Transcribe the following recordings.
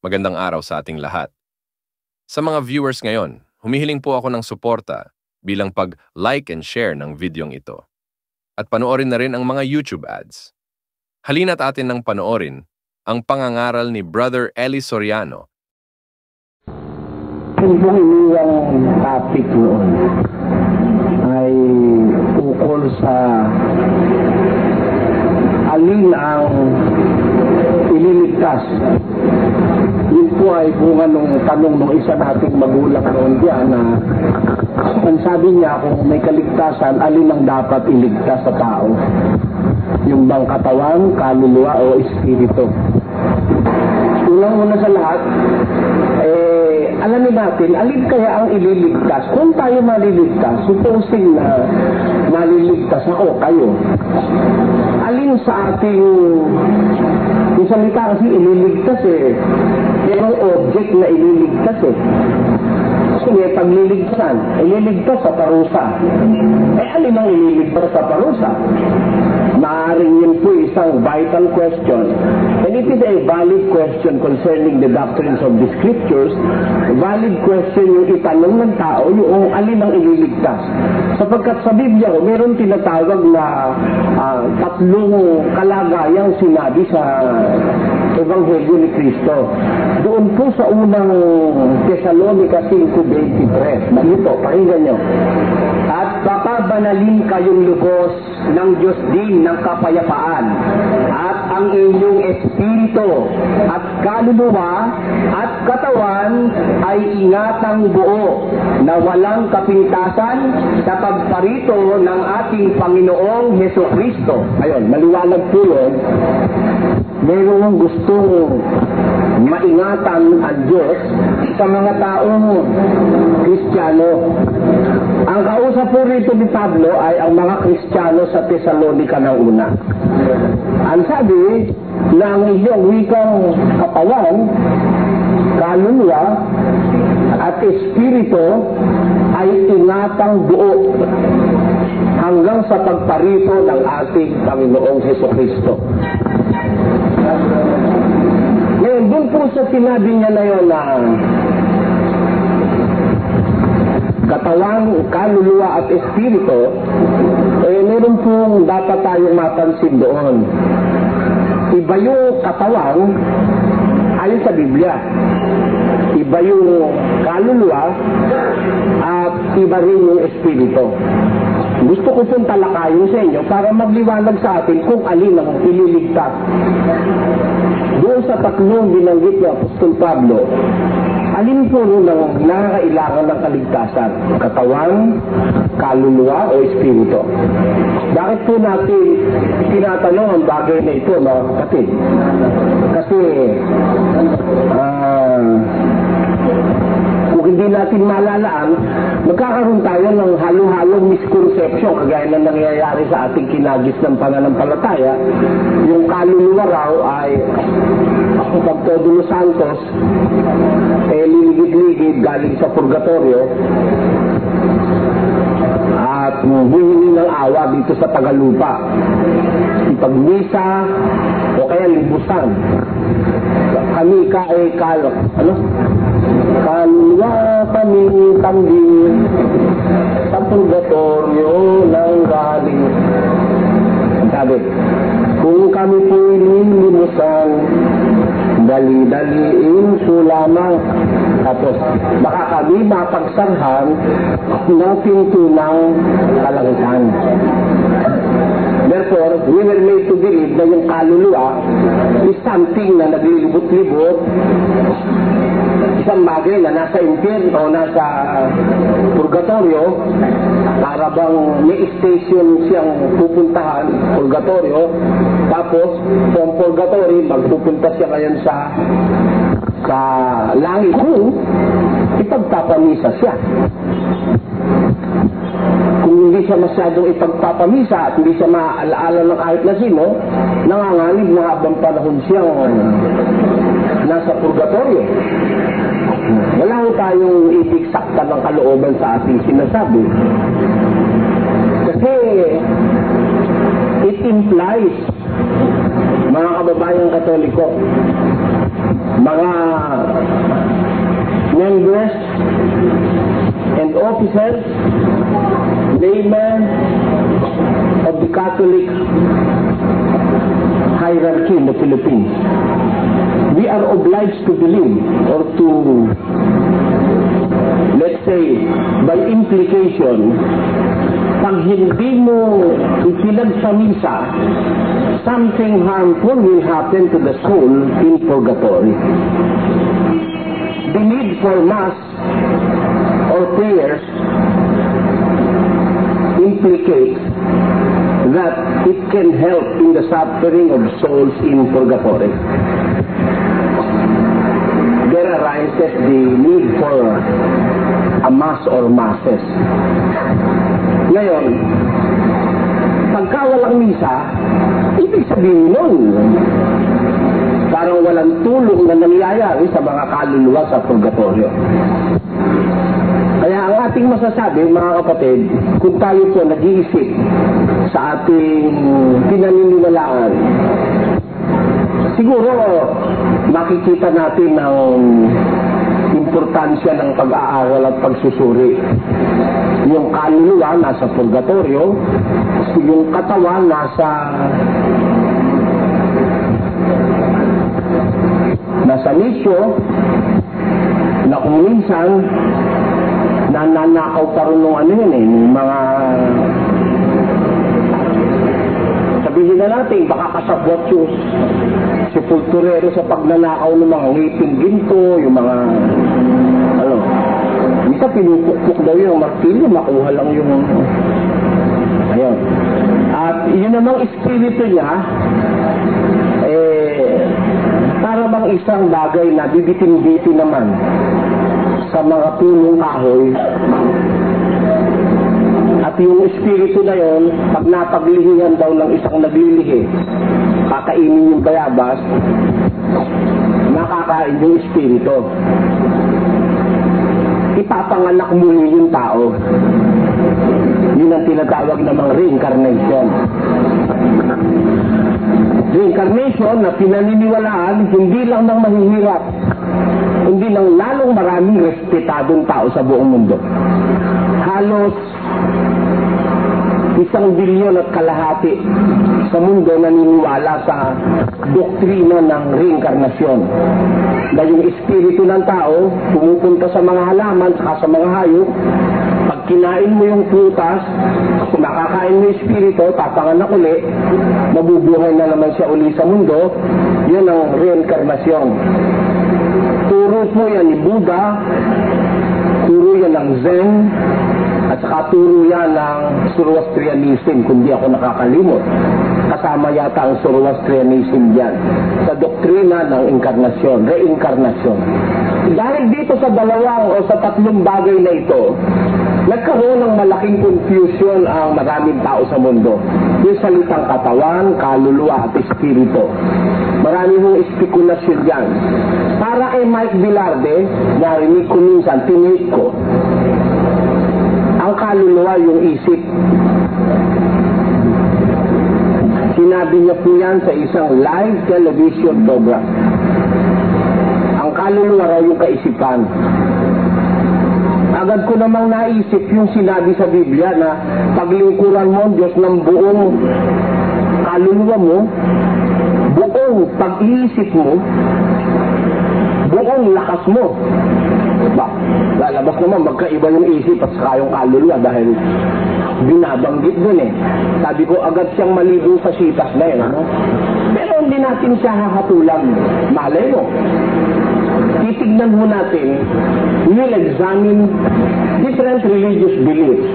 Magandang araw sa ating lahat. Sa mga viewers ngayon, humihiling po ako ng suporta bilang pag-like and share ng videong ito. At panoorin na rin ang mga YouTube ads. Halina't atin nang panoorin ang pangangaral ni Brother Eli Soriano. Yung pong iniwang topic noon ay ukol sa alin ang ililigtas. Yun po ay bunga nung tanong ng isa nating magulang noon diyan na ang sabi niya kung may kaligtasan, alin ang dapat iligtas sa tao? Yung bang katawan, kaluluwa o espiritu? Unang-una sa lahat, alamin natin, alin kaya ang ililigtas? Kung tayo maliligtas, supposing na maliligtas ako, kayo. Alin sa ating, yung salita kasi ililigtas merong object na ililigtas Kasi may pagliligtasan, ililigtas sa parusa. Alin ang ililigtas sa parusa? Maaaring yun po isang vital question. And it is a valid question concerning the doctrines of the scriptures. Valid question yung itanong ng tao, yung alin ang ililigtas. Sapagkat sa Biblia ko, meron tinatawag na tatlong kalagayang sinabi sa Ebanghelyo ni Cristo. Doon po sa unang Thessalonica 5:23. Ito, pakinggan nyo. At papabanalin kayong lubos ng Diyos din ng kapayapaan, at ang inyong espiritu at kaluluwa at katawan ay ingatang buo na walang kapintasan sa pagparito ng ating Panginoong Hesukristo. Ayun, maliwanag po yun. Mayroong gustong maingatan ang Diyos sa mga taong Kristiyano. Ang kausap po rito ni Pablo ay ang mga Kristiyano sa Thessalonica ng una. Ang sabi na ang inyong wikang katawan, kaluluwa at espiritu ay ingatang buo hanggang sa pagparito ng ating Panginoong Hesukristo. Ngayon, doon po sa sinabi niya na yun na katawan, kaluluwa at espiritu, meron pong dapat tayong mapansin doon. Iba yung katawan ayon sa Biblia. Iba yung kaluluwa at iba rin yung espiritu. Gusto ko pong talakayin sa inyo para magliwanag sa atin kung alin ang ililigtas. Doon sa tatlong binanggit ni Apostol Pablo, alin po rin ang nakakailangan ng kaligtasan? Katawan, kaluluwa o espiritu? Bakit po natin tinatanong ang bagay na ito, mga kapatid? Kasi kung hindi natin malalaan, magkakaroon tayo ng halo-halong misconception kagaya na nangyayari sa ating kinagis ng pananampalataya. Yung kaluluwa raw ay pag todo los santos liligid-ligid galing sa purgatorio at humingi ng awa dito sa tagalupa. Ipagmisa o kaya libusan. Kami kaluluwa kami tambing sa purgatorio ng galing. Sabi, kung kami po nilimusan, dali-daliin sulamang. Tapos, baka kami mapagsarhan ng pinto ng kalangitan. Therefore, we were made to believe na yung kaluluwa is something na naglilibot-libot, isang bagay na nasa impyerno o nasa purgatorio, para bang may station siyang pupuntahan, purgatorio, tapos from purgatory, magpupunta siya ngayon sa langit kung ipagpapamisa siya. Kung hindi siya masyadong ipagpapamisa at hindi siya maaalaala ng kahit na sino, nanganganib na habang panahon siyang nasa purgatorio. Wala ko tayong ipiksakta ng kalooban sa ating sinasabi. Kasi it implies, mga kababayang Katoliko, mga members and officers, laymen of the Catholic hierarchy in the Philippines. We are obliged to believe or to, let's say, by implication, pag hindi mo ikilag sa misa, something harmful will happen to the soul in purgatory. The need for mass or prayers implicates that it can help in the suffering of souls in purgatory. There arises the need for a mass or masses. Ngayon, pagka walang misa, ibig sabihin nun, parang walang tulong na nangyayari sa mga kaluluwa sa purgatorio. Kaya ang ating masasabi, mga kapatid, kung tayo po nag-iisip sa ating pinaniniwalaan, siguro makikita natin ang importansya ng pag-aaral at pagsusuri. Yung kaluluwa nasa purgatorio, yung katawan nasa nisyo, na kung minsan nananakaw pa rin ng mga sabihin na natin, baka kasabwat yung sepulturero sa pagnanakaw ng mga ngipin ginto, yung mga minsan pinupukpuk daw yung martilyo, makuha lang yung ayun. At yun namang espiritu niya para bang isang bagay na bibitin-bitin naman sa mga punong kahoy. At yung espiritu na yon, pag napaglihingan daw ng isang naglilihi, kakainin yung bayabas, nakakain yung espiritu. Ipapanganak muli yung tao. Yun ang tinatawag namang reincarnation. Reincarnation na pinaniniwalaan hindi lang ng mahihirap, hindi lang lalong maraming respetadong tao sa buong mundo. Halos 1 bilyon at kalahati sa mundo naniniwala sa doktrina ng reinkarnasyon. Na yung espiritu ng tao pumupunta sa mga halaman saka sa mga hayop. Pag kinain mo yung prutas, kung makakain mo yung espiritu, papanganak uli, mabubuhay na naman siya uli sa mundo. Yun ang reinkarnasyon. Turo po yan ni Buddha, turo yan ng Zen, at saka turo yan ng Zoroastrianism, kung di ako nakakalimot. Kasama yata ang Zoroastrianism dyan sa doktrina ng inkarnasyon, reinkarnasyon. Dahil dito sa dalawang o sa tatlong bagay na ito, nagkaroon ng malaking confusion ang maraming tao sa mundo. Yung salitang katawan, kaluluwa at espiritu. Marami mong espekulasyon dyan. Para kay Mike Velarde, narinig ko minsan, tinuit ko, ang kaluluwa yung isip. Sinabi niya po yan sa isang live television program. Ang kaluluwa raw yung kaisipan. Agad ko namang naisip yung sinabi sa Biblia na paglingkuran mo Diyos ng buong kaluluwa mo, buong pag-iisip mo, buong lakas mo. Ba, lalabas naman magkaiba yung isip at saka yung kaluluwa dahil binabanggit dun eh. Sabi ko agad siyang maligo sa sitas na yun, ano? Pero hindi natin siya hahatulan. Malay mo. Titignan mo natin, we'll examine different religious beliefs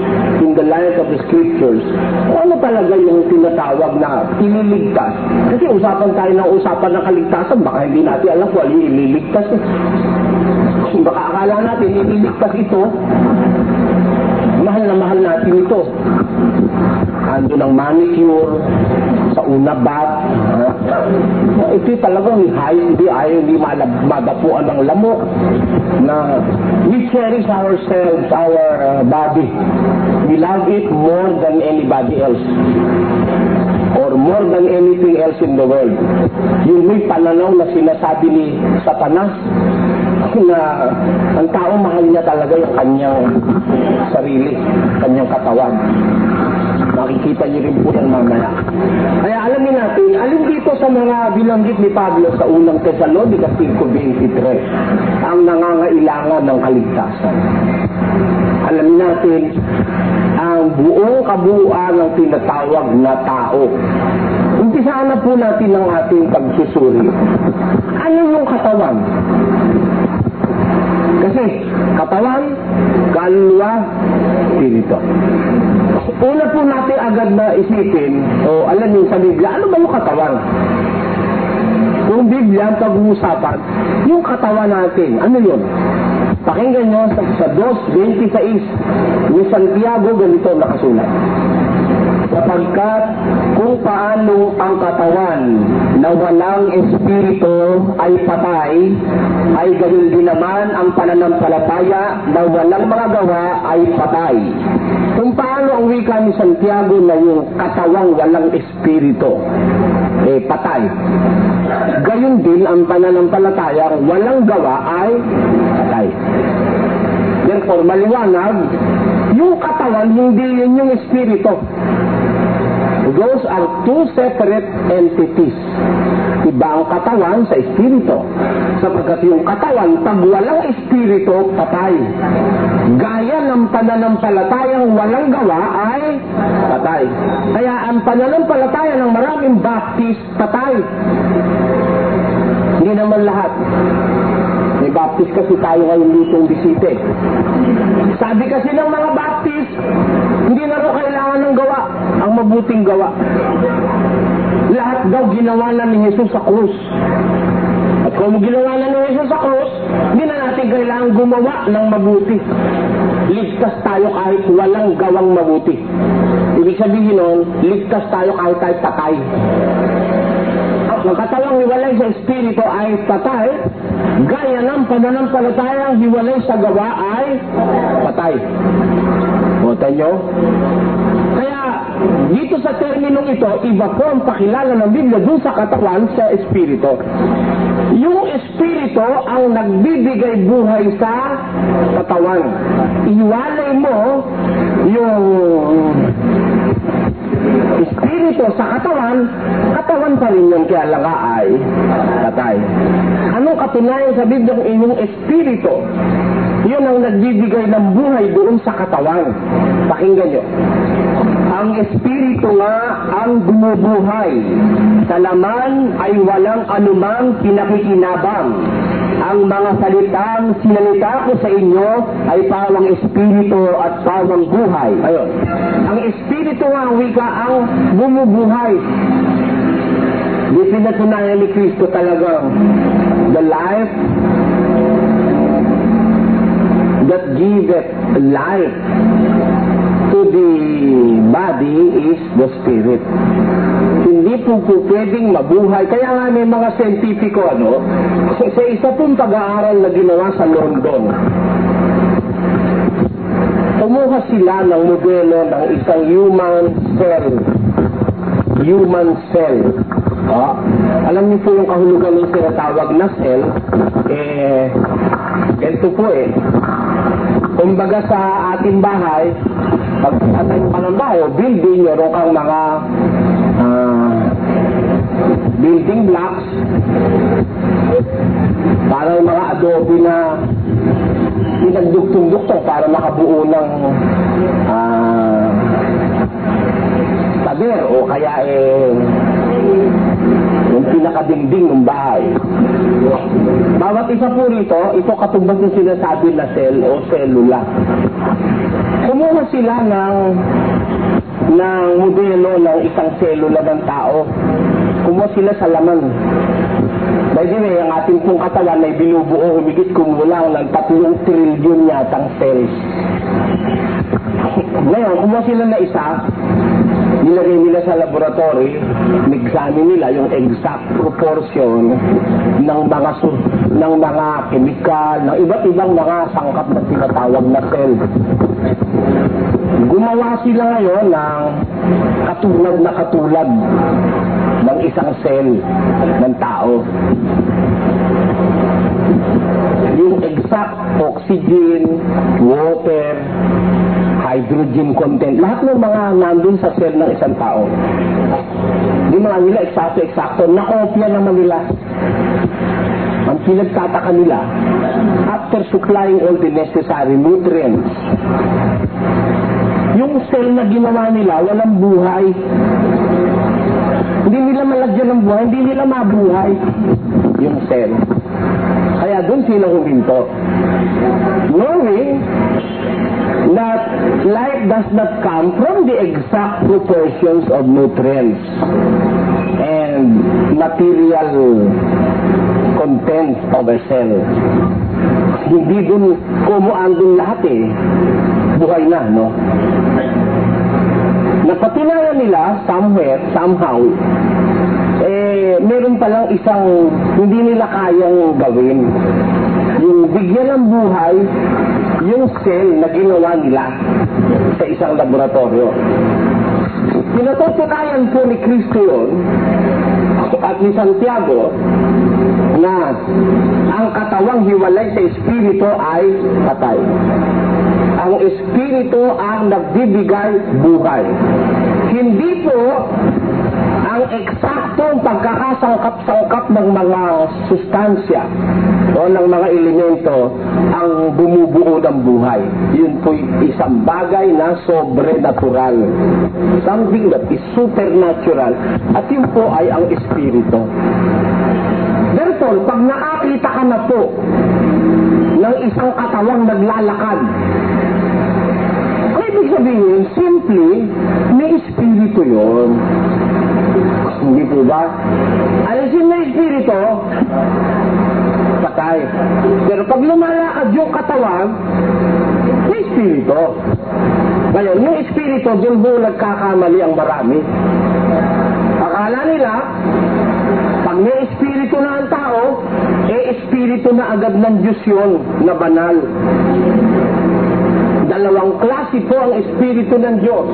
in the light of the scriptures. O ano talaga yung tinatawag na ililigtas? Kasi usapan tayo ng usapan ng kaligtasan, baka hindi natin alam kung ano yung ililigtas. Kung baka akala natin, ililigtas ito, mahal na mahal natin ito. Ando ng manicure, sa una bath. Ito talagang hindi madapuan ng lamok na we cherish ourselves, our body. We love it more than anybody else. or more than anything else in the world. Yung may pananaw na sinasabi ni Satanas na ang tao mahal niya talaga yung kanyang sarili, kanyang katawan. Makikita niyo rin po yan mamaya. Kaya alamin natin, alin dito sa mga bilanggit ni Pablo sa unang Tesalonica 5:23 ang nangangailangan ng kaligtasan. Alamin natin ang buong kabuuan ng tinatawag na tao. Umpisaan na po natin ang ating pagsusuri. Ano yung katawan? Kasi katawan, kaluluwa, spirito. Una po natin agad na isipin o alamin sa Biblia, ano ba yung katawan? Kung Biblia ang pag-uusapan, yung katawan natin, ano yun? Pakinggan nyo sa 2:26 ni Santiago, ganito nakasulat. Sapagkat kung paano ang katawan na walang espiritu ay patay, ay gayon din naman ang pananampalataya na walang mga gawa ay patay. Kung paano ang wika ni Santiago na yung katawang walang espiritu, patay. Gayon din ang pananampalataya walang gawa ay patay. Therefore, maliwanag, yung katawan, hindi yun yung espiritu. Those are two separate entities. Iba ang katawan sa espiritu. Sapagkat yung katawan, pag walang espiritu, patay. Gaya ng pananampalatayang walang gawa ay patay. Kaya ang pananampalataya ng maraming Baptist, patay. Hindi naman lahat. May Baptist kasi tayo ngayon ditong bisite. Sabi kasi ng mga Baptist, hindi na raw kailangan ng gawa, ang mabuting gawa. Lahat daw ginawa na ni Jesus sa krus. At kung ginawa na ni Jesus sa krus, hindi na natin kailangan gumawa ng mabuti. Ligtas tayo kahit walang gawang mabuti. Ibig sabihin nun, ligtas tayo kahit tayo patay. Ang katawang hiwalay sa espiritu ay patay, gaya ng pananampalatayang hiwalay sa gawa ay patay. Butan nyo? Kaya, dito sa terminong ito, iba po ang pakilala ng Biblia dun sa katawan sa espiritu. Yung espiritu ang nagbibigay buhay sa katawan. Iwalay mo yung espiritu sa katawan, katawan pa rin yun, kaya lang ay patay. Anong katunayan sa Biblia ng inyong espiritu? Yun ang nagbibigay ng buhay doon sa katawan. Pakinggan nyo. Ang espiritu nga ang bumubuhay. Sa laman ay walang anumang pinakikinabang. Ang mga salitang sinalita ko sa inyo ay pawang espiritu at pawang buhay. Ayun. Ang espiritu nga ang wika ang bumubuhay. Di pinatunayan ni Kristo talagang the life that giveth life to the body is the spirit. Hindi po pwedeng mabuhay. Kaya nga may mga scientifico, sa isa pong pag-aaral na ginawa sa London, kumuha sila ng modelo ng isang human cell. Alam niyo po yung kahulugan ng sinatawag na cell, ganito po kumbaga sa ating bahay, pag ating panambahay o building, meron kang mga building blocks, parang mga adobe na pinagduktong-duktong para makabuo ng pader o kaya yung pinakadingding ng bahay. Bawat isa po rito, ito katumbas yung sinasabi na cell o cellula. Kumuha sila ng modelo ng isang cellula ng tao. Kumuha sila sa laman. By the way, ang ating pong katawan ay binubuo humigit kumulang ng 3 trillion yatang cells. Ngayon, kumuha sila na isa, nilagay nila sa laboratory, nag-examine nila yung exact proportion ng mga chemical, ng iba't ibang mga sangkap na tinatawag na cell. Gumawa sila ngayon ng katulad ng isang cell ng tao. Yung exact oxygen, water, hydrogen content, lahat ng mga nandun sa cell ng isang tao. Hindi mga nila eksakto, nakopya naman nila. Ang pinagtataka nila, after supplying all the necessary nutrients, yung cell na ginawa nila, walang buhay. Hindi nila malagyan ng buhay, hindi nila mabuhay yung cell. Kaya doon sila huminto. Knowing that life does not come from the exact proportions of nutrients and material content of a cell. Hindi doon kumuan doon lahat buhay na, no? Napatunayan nila somehow, meron palang isang hindi nila kayang gawin. Yung bigyan ng buhay, yung cell na ginawa nila sa isang laboratorio. Pinatutunayan po ni Cristo yun, at ni Santiago, na ang katawang hiwalay sa espiritu ay patay. Ang espiritu ang nagbibigay buhay. Hindi po ang eksaktong pagkakasangkap-sangkap ng mga sustansya o ng mga elemento ang bumubuo ng buhay. Yun po isang bagay na sobrenatural. Something that is supernatural. At yun po ay ang espiritu. Therefore, pag nakakita ka na po ng isang katawang naglalakad, ibig sabihin, simply, may espiritu yun. Hindi po ba? Alisin na espiritu, patay. Pero pag lumalakad yung katawan, may espiritu. Ngayon, yung espiritu, doon po nagkakamali ang marami. Akala nila, pag may espiritu na ang tao, espiritu na agad ng Diyos yun, na banal. Dalawang klase po ang espiritu ng Diyos.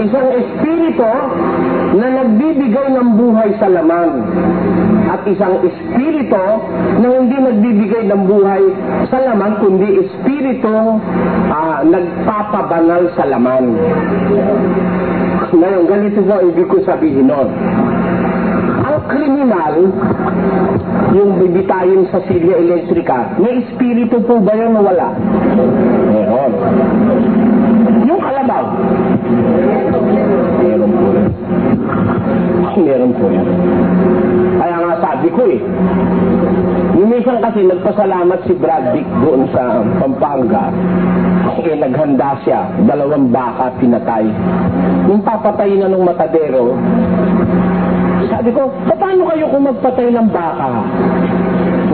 Isang espiritu na nagbibigay ng buhay sa laman. At isang espiritu na hindi nagbibigay ng buhay sa laman, kundi espiritu nagpapabanal sa laman. Ngayon, ganito po ibig ko sabihin nun. Ang kriminal, yung bibitayin sa silya elektrika, may espiritu po ba yun o wala? Meron. Yung kalabaw, meron po yan. Meron po yan. Kaya nga sabi ko minsan kasi nagpasalamat si Brad Dick doon sa Pampanga. Naghanda siya, 2 baka pinatay. Yung papatay na ng matadero, sabi ko, paano kayo kung magpatay ng baka?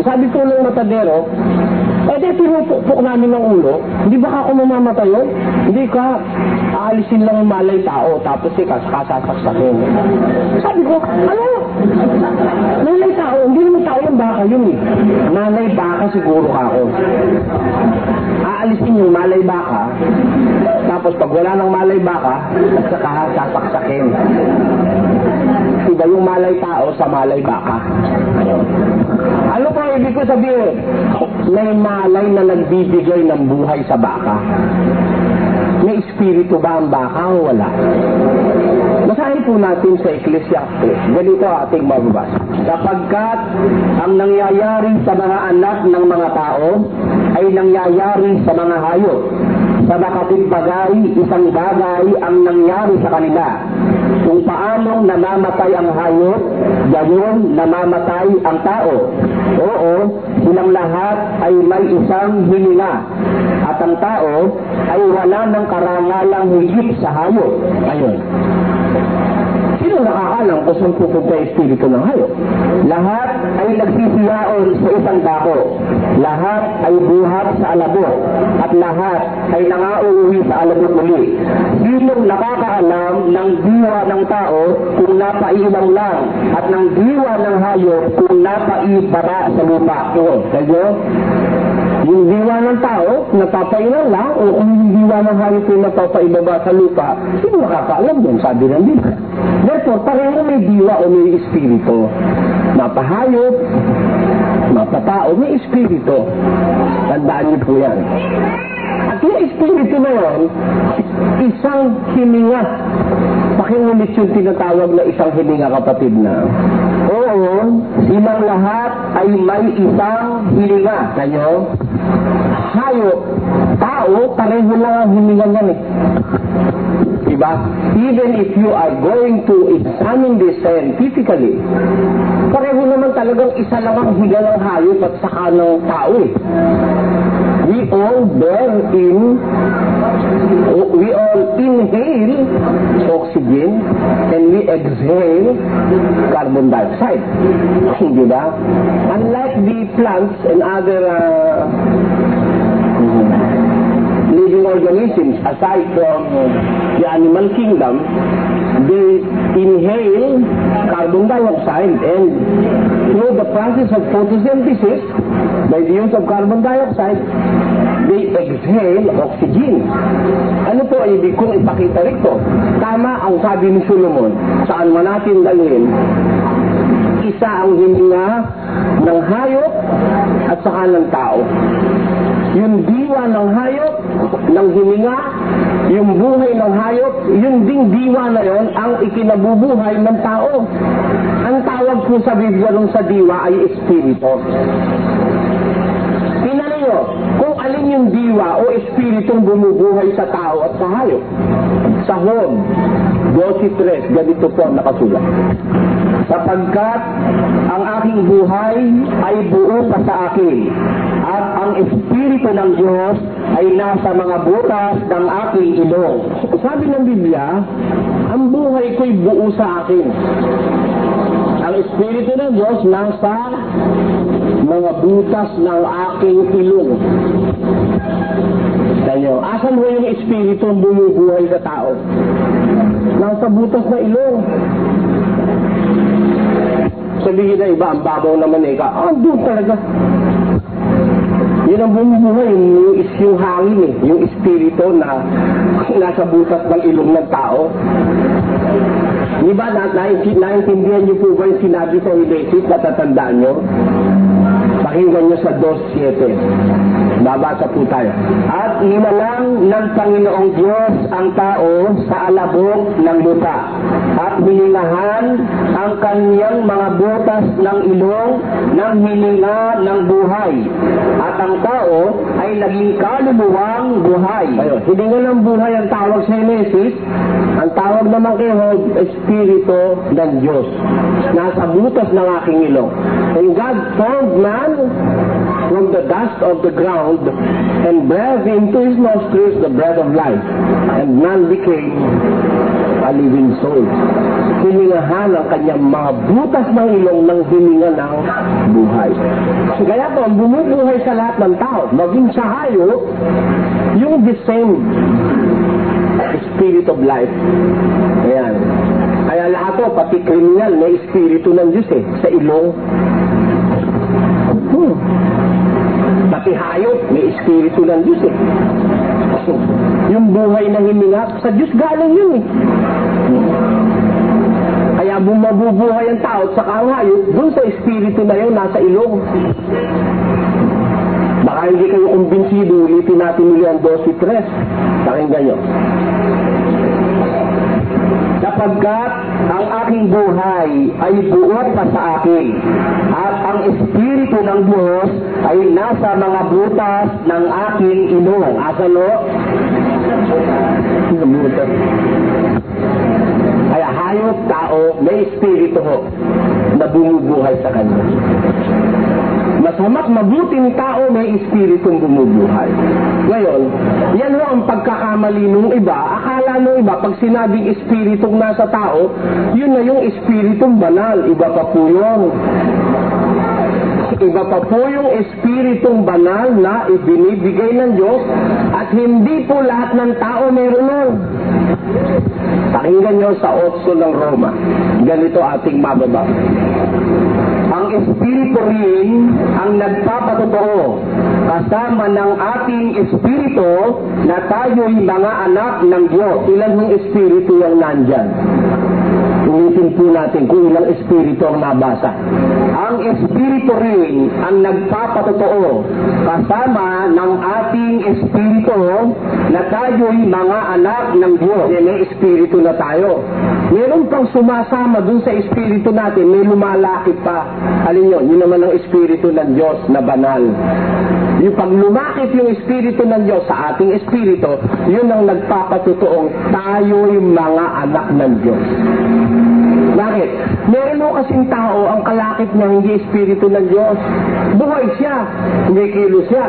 Sabi ko ng matadero, pinupukpok namin ng ulo, hindi ba ako mamamatay yun? Hindi ka, aalisin lang ang malay tao, tapos kasasaksakin. Sabi ko, ano? Malay tao, hindi naman tao yung baka yun Malay baka siguro ka ako. Aalisin yung malay baka, tapos pag wala ng malay baka, at saka sasaksakin. Iba yung malay tao sa malay baka. Ano po ibig ko sabihin? May malay na nagbibigay ng buhay sa baka. May espiritu ba ang baka o wala? Basahin po natin sa Ecclesiastes. Ganito ating mababasa. Sapagkat ang nangyayari sa mga anak ng mga tao ay nangyayari sa mga hayop. Sa nakatigbagay, isang bagay ang nangyari sa kanila. Kung paanong namamatay ang hayop, gayon namamatay ang tao. Oo, silang lahat ay may isang hininga. At ang tao ay wala ng karangalang higit sa hayop. Ayun. Sino nakakalam kung saan pupunta yung espiritu ng hayop? Lahat ay nagsisiyaon sa isang dako. Lahat ay buhat sa alabok. At lahat ay nangauuwi sa alabok muli. Sinong nakakaalam ng diwa ng tao kung napailaw lang at ng diwa ng hayop kung napaibaba sa lupa? Yun. Kayo? Yung diwa ng tao, napapailaw lang, o kung yung diwa ng hayop ay napapaibaba sa lupa, sino nakakaalam yun, sabi ng Biblia. Therefore, pareho may diwa o may espiritu. Mapahayop, mapatao, may espiritu. Tandaan niyo po yan. At yung espiritu na yun, isang hininga. Pakiulit yung tinatawag na isang hininga, kapatid na. Oo, silang lahat ay may isang hininga. Kanyo? Hayop, tao, pareho lang ang hininga niyan eh. Diba? Even if you are going to examine this scientifically, pareho naman talagang isa lang ang hininga ng hayop at saka ng tao eh. We all inhale oxygen and we exhale carbon dioxide. Diba? Unlike the plants and other living organisms, aside from the animal kingdom, they inhale carbon dioxide, and through the process of photosynthesis, by the use of carbon dioxide, they exhale oxygen. Ano po ang ibig kong ipakita rito? Tama ang sabi ni Solomon, saan man natin dalhin, isa ang hininga ng hayop at saka ng tao. Yung diwa ng hayop, ng hininga, yung buhay ng hayop, yung ding diwa na yon ang ikinabubuhay ng tao. Ang tawag po sa Biblia nung sa diwa ay espiritu. Tingnan niyo, kung alin yung diwa o espiritong bumubuhay sa tao at sa hayop. Sa Job 12:3, ganito po ang nakasulat. Sapagkat ang aking buhay ay buo pa sa akin, at ang espiritu ng Diyos ay nasa mga butas ng aking ilong. Sabi ng Biblia, ang buhay ko'y buo sa akin. Ang espiritu ng Diyos nasa mga butas ng aking ilong. Tanyo, asan mo yung espiritu ang bumubuhay sa tao? Nasa butas na ilong. Sabihin na iba, ang babaw naman eh, doon talaga. Yun ang bumubuhay, yung hangin eh, yung espiritu na nasa butas ng ilong ng tao. Di ba, naintindihan niyo po ba yung sinabi sa Hilesis, natatandaan niyo? Pakinggan niyo sa 2:7. Babasa po tayo. At inalang ng Panginoong Diyos ang tao sa alabok ng lupa, at hiningahan ang kanyang mga butas ng ilong ng hininga ng buhay. At ang tao ay naging kaluluwang buhay. Ayun, hininga ng buhay ang tawag sa Hinesis. Ang tawag naman kay Job, Espiritu ng Diyos. Nasa butas ng aking ilong. And God formed man from the dust of the ground and breathed into his nostrils the breath of life. And man became a living soul. Hiningahan ang kanyang mga butas ng ilong ng hininga ng buhay. Kaya po, ang bumubuhay sa lahat ng tao, maging sa hayop, yung the same spirit of life. Ayan. Kaya lahat po, pati kriminal, may espiritu ng Diyos eh, sa ilong. Pati hayop, may espiritu ng Diyos eh. Yung buhay na hininga, sa Diyos galing yun eh. Kaya bumabubuhay ang tao at saka ang hayop, dun sa espiritu na yun, nasa ilong. Baka hindi kayo kumbinsido, ulitin natin nila ang 12:3. Pakinggan nyo. Sapagkat ang aking buhay ay buo pa sa akin, at ang espiritu ng Diyos ay nasa mga butas ng aking ilong. Asa no? Butas. Ay hayop, tao, may espiritu ho na bumubuhay sa kanya. Masama't mabuting tao, may espiritong bumubuhay. Ngayon, yan ho ang pagkakamali nung iba. Akala nung iba, pag sinabing espiritong nasa tao, yun na yung espiritong banal. Iba pa po yun. Iba pa po yung espiritong banal na ibinibigay ng Diyos, at hindi po lahat ng tao meron nun. Pakinggan nyo sa 8 ng Roma. Ganito ating mababa. ang Espiritu rin ang nagpapatotoo kasama ng ating Espiritu na tayo'y mga anak ng Diyos. Ilan ng Espiritu yung nandyan? Ulitin po natin kung ilang Espiritu ang nabasa. Ang Espiritu rin ang nagpapatotoo kasama ng ating Espiritu na tayo'y mga anak ng Diyos. May Espiritu na tayo. Meron pang sumasama dun sa Espiritu natin, may lumalakit pa. Alin yun? Yun naman ang Espiritu ng Diyos na banal. Yung pag lumakit yung Espiritu ng Diyos sa ating Espiritu, yun ang nagpapatotoong tayo'y mga anak ng Diyos. Bakit? Meron mo kasing tao, ang kalakip niya hindi Espiritu ng Diyos. Buhay siya, hindi kilos siya.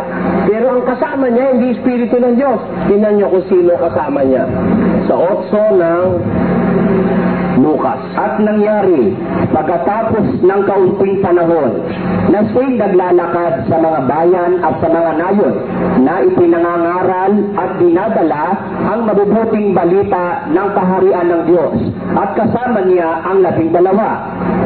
Pero ang kasama niya hindi Espiritu ng Diyos. Tingnan niyo kung sino kasama niya. Sa 8 ng Lucas. At nangyari, pagkatapos ng kaunting panahon, na siya'y naglalakad sa mga bayan at sa mga nayon, na ipinangangaral at dinadala ang mabubuting balita ng kaharian ng Diyos. At kasama niya ang 12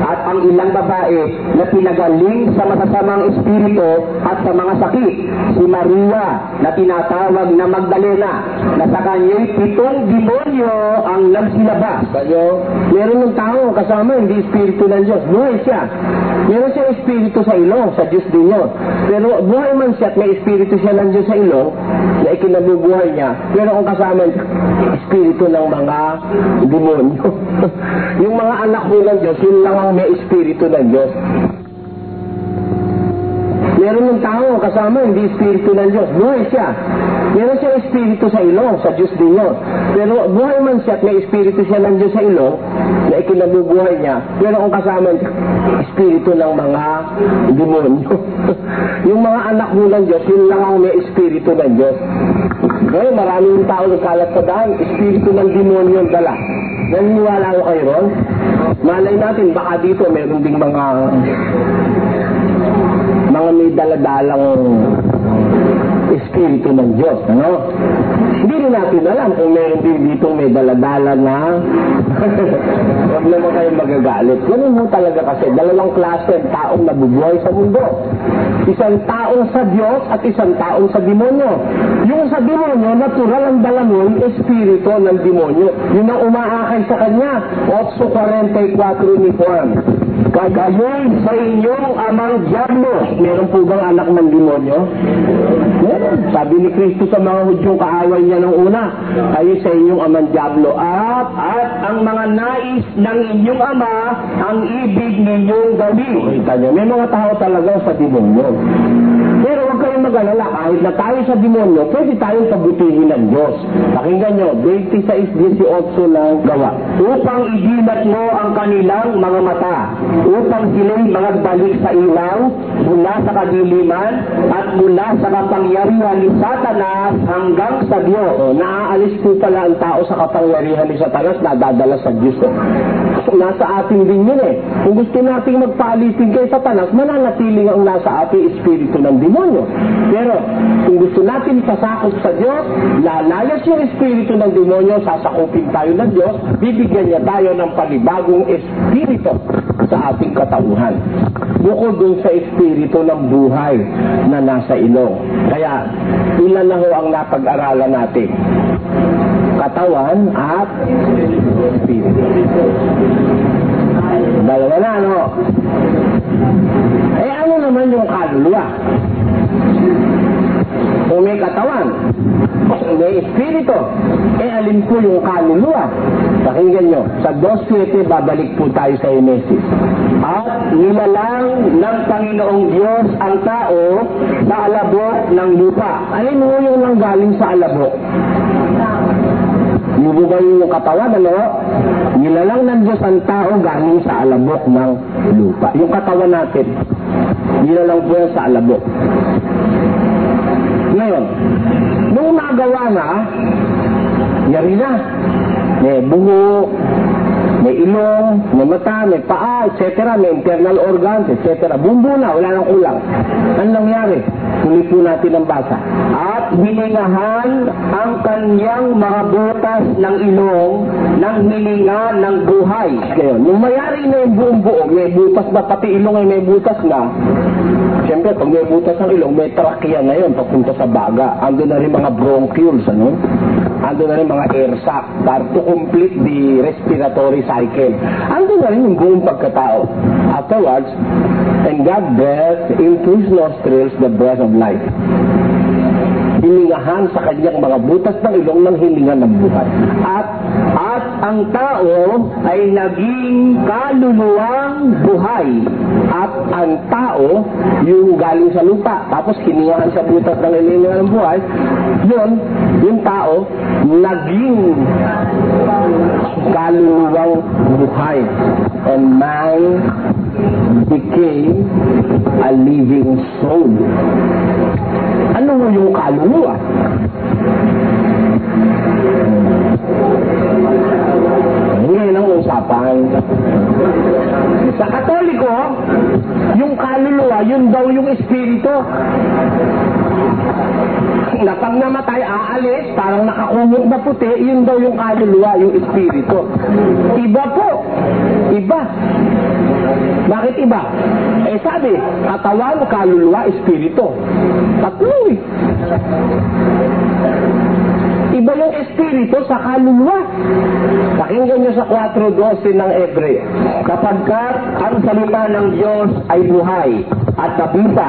at ang ilang babae na pinagaling sa masasamang espiritu at sa mga sakit. Si Maria na tinatawag na Magdalena, na sa kanya'y 7 demonyo ang nagsilabas. Meron ng tao kasama hindi Espiritu ng Diyos. Buhay siya. Meron siya Espiritu sa ilong, sa Diyos din yun. Pero buhay man siya at may Espiritu siya ng Diyos sa ilong, na ikinabubuhay niya. Pero ang kasama Espiritu ng mga demonyo. Yung mga anak mo ng Diyos, yun lang ang may Espiritu ng Diyos. Meron ng tao kasama hindi Espiritu ng Diyos. Buhay siya. Meron siya Espiritu sa ilong, sa Diyos din yun. Pero buhay man siya at may Espiritu siya ng Diyos sa ilong, na ikinabubuhay niya. Pero ang kasama Espiritu ng mga demonyo. Yung mga anak mo ng Diyos, yun lang ang may Espiritu ng Diyos. Ngayon, maraming tao nagkalat sa daan, Espiritu ng demonyo ang dala. Naniniwala ko kayo ron? Malay natin, baka dito meron ding mga may daladalang Espiritu ng Diyos, ano? Hindi rin natin alam kung meron din dito may daladala na huwag naman kayong magagalit. Ganun mo talaga kasi, dalawang klase ng taong nabubuhay sa mundo. Isang taong sa Diyos at isang taong sa demonyo. Yung sa demonyo, natural ang dala mo yung espiritu ng demonyo. Yun ang umaakay sa kanya. 8:44 uniform. Kagayon sa inyong amang Diablo. Meron po bang anak ng demonyo? Meron. Sabi ni Kristo sa mga Hudyong kaaway niya nung una, kayo sa inyong amang Diablo. At ang mga nais ng inyong ama, ang ibig ninyong gawin. Kita niyo, may mga tao talaga sa demonyo. Pero huwag kayong mag-alala, kahit na tayo sa demonyo, pwede tayong pabutihin ng Diyos. Pakinggan nyo, 26:18 ng gawa. Upang idilat mo ang kanilang mga mata, upang sila'y magbalik sa ilaw, mula sa kadiliman, at mula sa kapangyarihan ni Satanas hanggang sa Diyos. Naaalis po pala ang tao sa kapangyarihan ni Satanas, nadadala sa Diyos. Nasa ating din yun eh. Kung gusto nating magpaalitin kay Satanas, mananatiling ang nasa ating espiritu ng demonyo. Pero kung gusto natin pasakop sa Diyos, lalayas yung espiritu ng demonyo, sasakupin tayo ng Diyos, bibigyan niya tayo ng panibagong espiritu sa ating katauhan. Bukod dun sa espiritu ng buhay na nasa ilong. Kaya, ilan na ho ang napag-aralan natin? Katawan at espiritu. Dalawa na, no? Eh, ano naman yung kaluluwa? Kung may katawan, may espiritu, eh alin po yung kaluluwa? Pakinggan nyo, sa 2:7 babalik po tayo sa Genesis. At nilalang ng Panginoong Diyos ang tao sa alabok ng lupa. Alin mo yung nanggaling sa alabok? Bubugay yung katawan, ano? Nilalang ng Diyos ang tao galing sa alabok ng lupa. Yung katawan natin, nilalang po yan sa alabok. Ngayon, nung nagawa na, yari na. May bungo, May ilong, may mata, may paa, etc. May internal organs, etc. Bumbu na, wala nang kulang. Ano nangyari? Tuloy po natin ang basa. At hiningahan ang kanyang mga butas ng ilong ng hininga ng buhay. Ngayon, nung mayari na yung buong buo, may butas na, pati ilong ay may butas na. Siyempre, pag may butas ng ilong, may trachea na yun, papunta sa baga. Ando na rin mga bronchioles, ano? Ando na rin mga air sac, para to complete the respiratory cycle. Ando na rin yung buong pagkatao. Afterwards, and God breathed into his nostrils the breath of life. Hiningahan sa kanyang mga butas ng ilong ng hininga ng buhay. At ang tao ay naging kaluluwang buhay. At ang tao, yung galing sa lupa, tapos hiningahan sa butas ng hininga ng buhay, yun, yung tao, naging kaluluwang buhay. And man became a living soul. Ano mo yung kaluluwa? Ngayon ang usapan. Sa Katoliko, yung kaluluwa, yun daw yung espiritu. Na pag namatay, aalis, parang nakakumot na puti, yun daw yung kaluluwa, yung espiritu. Iba po. Iba. Bakit iba? Eh sabi, katawan, kaluluwa, espiritu. Tatlo eh. Iba yung espiritu sa kaluluwa. Pakinggan nyo sa 4:12 ng Hebreo. Kapagkat ang salita ng Diyos ay buhay at kabisa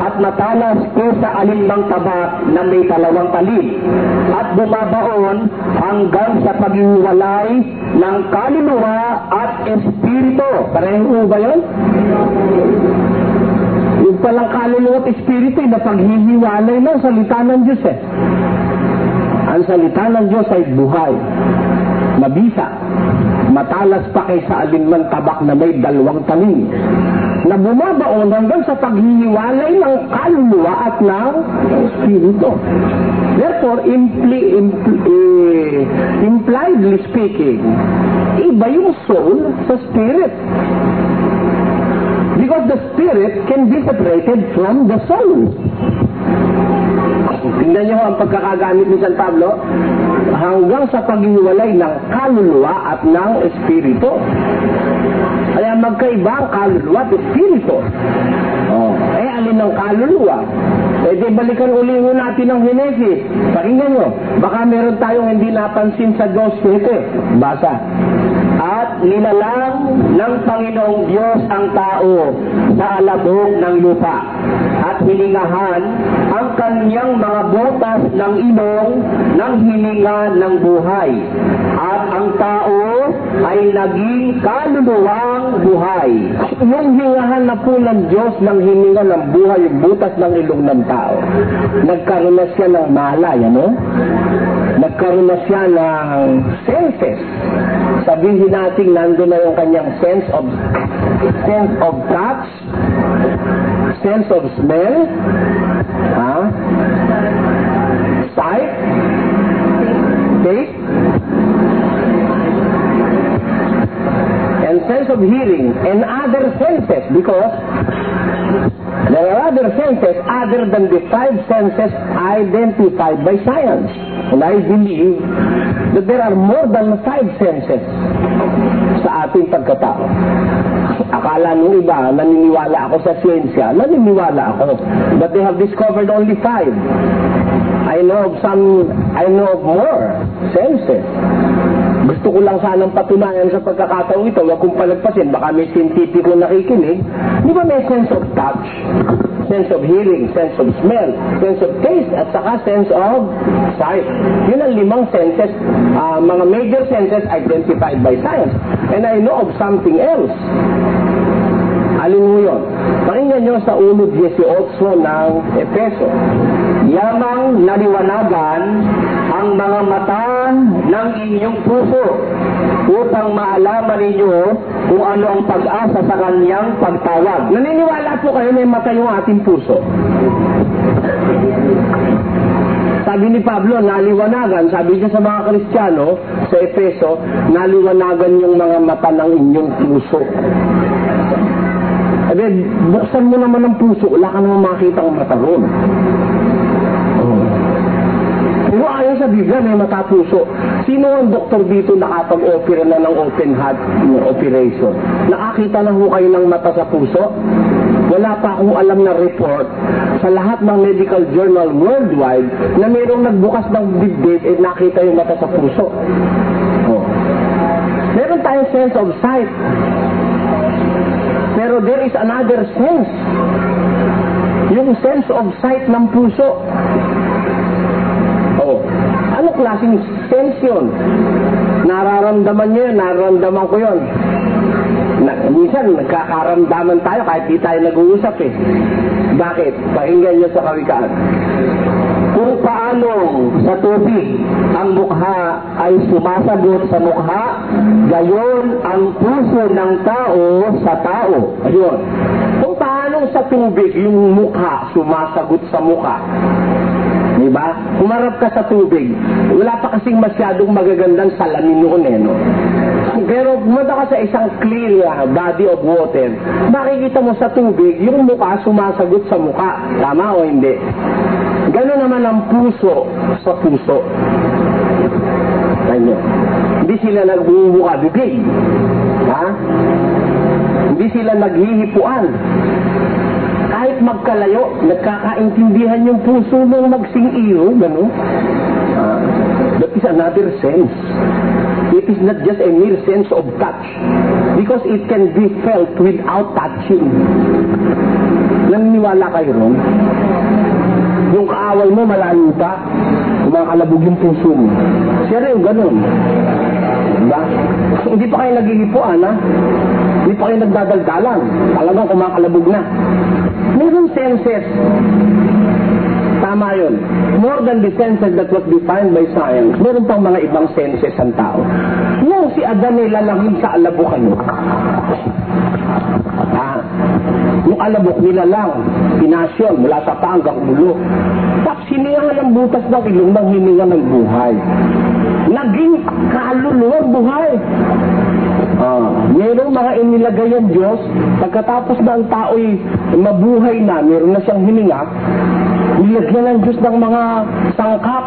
at matalas kaysa alinmang tabak na may dalawang talim at bumabaon hanggang sa paghiwalay ng kaluluwa at espiritu. Pareho ba yun? Yung palang kaluluwa at espiritu na paghihiwalay ng salita ng Diyos eh. Ang salita ng Diyos ay buhay, mabisa, matalas pa kaysa alinman tabak na may dalawang talim, na bumabaon hanggang sa paghihiwalay ng kaluluwa at ng espiritu. Therefore, impliedly speaking, iba yung soul sa spirit. Because the spirit can be separated from the soul. Tingnan niyo ang pagkakagamit ni San Pablo hanggang sa paghiwalay ng kaluluwa at ng espiritu. Kaya magkaiba ang kaluluwa at espiritu. Eh, alin ang kaluluwa? Eh, di balikan uli natin ang Genesis. Pakinggan nyo, baka meron tayong hindi napansin sa 2:7. Basa. At nilalang ng Panginoong Diyos ang tao sa alabok ng lupa at hiningahan ang kanyang mga butas ng ilong ng hininga ng buhay. At ang tao ay naging kaluluwang buhay. Yung hingahan na po ng Diyos ng hininga ng buhay, yung butas ng ilong ng tao, nagkaroon na siya ng malay, ano? Nagkaroon na siya ng senses. Sabihin natin, nandun na yung kanyang sense of touch, sense of smell, sight, taste, and sense of hearing, and other senses, because there are other senses other than the 5 senses identified by science. And I believe that there are more than 5 senses sa ating pagkatao. Akala nung iba, naniniwala ako sa siyensya. Naniniwala ako. But they have discovered only 5. I know of more senses. Gusto ko lang sanang patunayan sa pagkakataong ito, huwag kong palagpasin, baka may scientific na nakikinig. Di ba may sense of touch, sense of hearing, sense of smell, sense of taste, at saka sense of sight? Yun ang 5 senses, mga major senses identified by science. And I know of something else. Alin mo yun? Pakinggan nyo sa 1:18 ng Efeso. Yamang naliwanagan ang mga mata ng inyong puso upang maalaman ninyo kung ano ang pag-asa sa kanyang pagtawag. Naniniwala po kayo may mata yung ating puso? Sabi ni Pablo, naliwanagan, sabi niya sa mga Kristiyano, sa Efeso, naliwanagan yung mga mata ng inyong puso. Sabi, buksan mo naman ang puso, wala ka naman makita ang mata ron. Pero ayon sa Biblia, may mata puso. Sino ang doktor dito nakapag-opera na ng open heart operation? Nakakita na ho kayo ng mata sa puso? Wala pa akong alam na report sa lahat ng medical journal worldwide na mayroong nagbukas ng dibdib at nakita yung mata sa puso. Meron tayong sense of sight. Pero there is another sense. Yung sense of sight ng puso. Ano klaseng sense yun? Nararamdaman nyo yun, nararamdaman ko yun. Minsan, nagkakaramdaman tayo kahit di tayo nag-uusap eh. Bakit? Pakinggan nyo sa kawikaan. Kung paano sa tubig ang mukha ay sumasagot sa mukha, gayon ang puso ng tao sa tao. Ayun. Kung paano sa tubig yung mukha sumasagot sa mukha. Diba? Humarap ka sa tubig. Wala pa kasing masyadong magagandang salamin noon eh, no? Pero pumunta ka sa isang clear body of water, makikita mo sa tubig, yung mukha sumasagot sa mukha. Tama o hindi? Gano'n naman ang puso sa puso. Ano? Hindi sila nagbubuka bibig. Ha? Hindi sila naghihipuan. Kahit magkalayo, nagkakaintindihan yung puso ng magsing-iyo, gano'n. That is another sense. It is not just a mere sense of touch, because it can be felt without touching. Naniniwala kayo ron? Yung kaaway mo, malayo pa, kumakalabog yung puso mo. Siya rin, gano'n. Diba? Hindi pa kayo naghihipuan, ha? Hindi pa kayo nagdadaldalan. Talagang kumakalabog na. Meron senses. Tama yun. More than the senses that was defined by science, meron pang mga ibang senses ang tao. Nung si Adan ay lalangin sa alabok, ano? Yung alabok nila lang, pinasyon, mula sa paa hanggang ulo. Tapos hininga ng butas ng ilong ng hininga ng buhay. Naging kaluluwang buhay. Merong mga inilagay ang Diyos, pagkatapos na ang tao'y mabuhay na, meron na siyang hininga, nilagyan ng Diyos ng mga sangkap,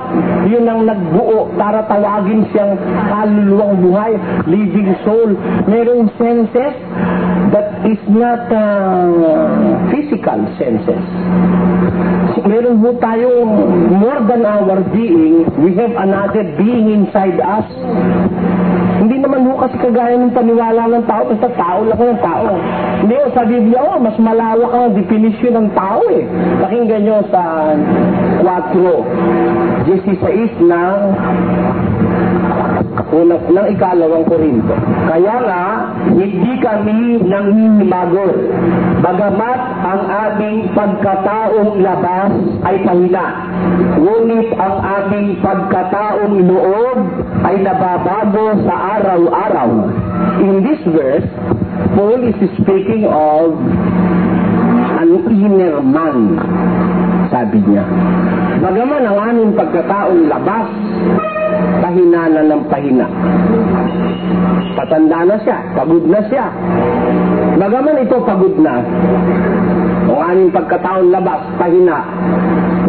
yun ang nagbuo para tawagin siyang kaluluwang buhay, living soul. Merong senses that is not physical senses. Meron po tayong more than our being, we have another being inside us. Hindi naman ho kasi kagaya ng paniwala ng tao, basta tao lang ng tao. Hindi ho, sa Biblia, mas malawak ang definisyon ng tao eh. Pakinggan nyo sa 4:16 ng ikalawang Korinto. Kaya nga, hindi kami nanghihimagol. Bagamat ang aming pagkataong labas ay pahina, ngunit ang aming pagkataong loob ay nababago sa araw-araw. In this verse, Paul is speaking of an inner man, sabi niya. Bagaman ang aming pagkataong labas, pahina na ng pahina. Patanda na siya, pagod na siya. Bagaman ito pagod na, ang aming pagkataong labas, pahina.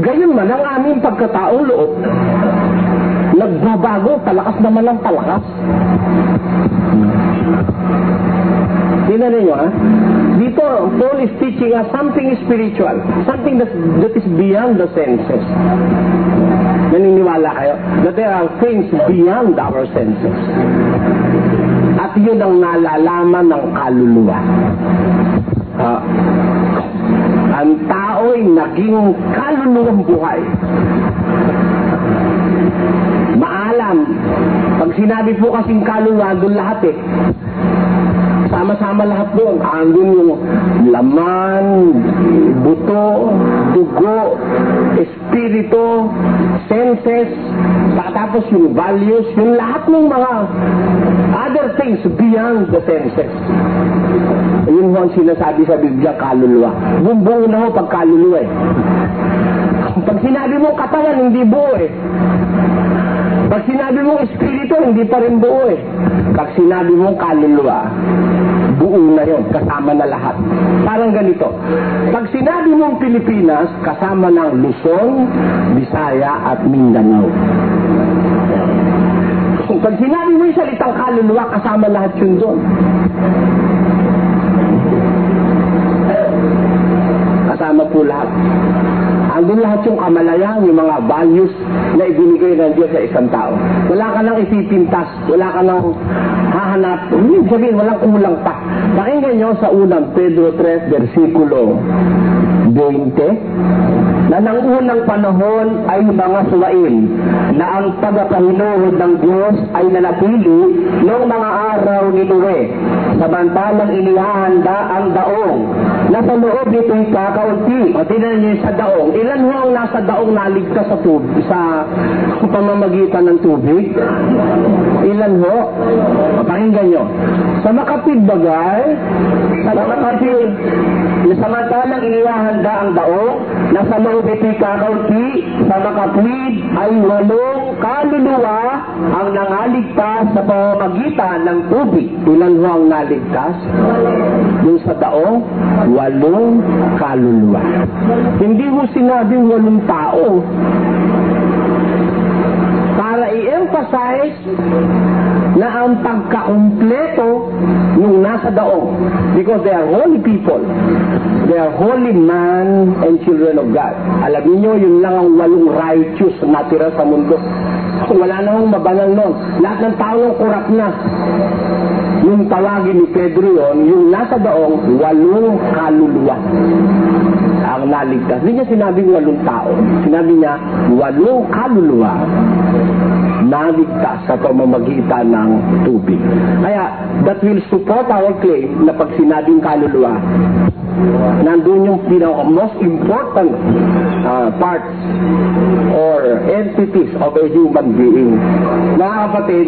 Gayon man ang aming pagkataong loob, nagbabago, palakas naman ang palakas. Tingnan niyo, ha? Dito, Paul is teaching us something spiritual, something that is beyond the senses. Naniniwala kayo? That there are things beyond our senses. At yun ang nalalaman ng kaluluwa. Ang tao'y naging kaluluwang buhay. Maalam. Pag sinabi po kasing kaluluwa, doon lahat eh. Sama-sama lahat doon. Andun yung laman, buto, dugo, espiritu, senses, tapos yung values, yung lahat ng mga other things beyond the senses. Yun ho ang sinasabi sa Biblia, kaluluwa. Bumbong na ho pag kaluluwa eh. Pag sinabi mong katawan, hindi buo eh. Pag sinabi mong espiritu, hindi pa rin buo eh. Pag sinabi mong kaluluwa, buo na yun, kasama na lahat. Parang ganito. Pag sinabi mong Pilipinas, kasama ng Luzon, Visaya at Mindanao. Pag sinabi mo yung salitang kaluluwa, kasama lahat yun doon. Kasama po lahat. Andun lahat yung kamalayan, yung mga values na ibinigay ng Diyos sa isang tao. Wala ka nang isipintas, wala ka nang hahanap. Hindi sabihin, walang kulang pa. Pakinggan nyo sa unang Pedro 3, versikulo 20, na ng unang panahon ay mga suwain na ang pagkahinuhod ng Diyos ay nanatili noong mga araw ni Noe, samantalang inihahanda ang daong na sa loob nito'y kakaunti. O tinan niyo sa daong. Ilan ho ang nasa daong naligtas sa tubig, sa pamamagitan ng tubig? Ilan ho? Pakinggan nyo. Sa makapid bagay, sa makapid, samantalang inihahanda ang daong na sa loob nito'y kakaunti, sa makapid ay 8 kaluluwa ang nangaligtas sa pamamagitan ng tubig. Ilan ho ang naligtas? Yung sa daong, 8 kaluluwa. Hindi mo sinabing 8 tao. Para i-emphasize na ang pagkakumpleto yung nasa daong. Because they are holy people. They are holy man and children of God. Alam niyo, yun lang ang 8 righteous na natira sa mundo. Wala namang mabanal nun. Lahat ng tao nung kurap na. Yung tawagin ni Pedro yon, yung nasa daong, 8 kaluluwa ang naligtas. Hindi niya sinabing 8 tao. Sinabi niya, 8 kaluluwa naligtas sa pamamagitan ng tubig. Kaya, that will support our claim na pag sinabing kaluluwa, nandun yung most important parts or entities of a human being. Mga kapatid,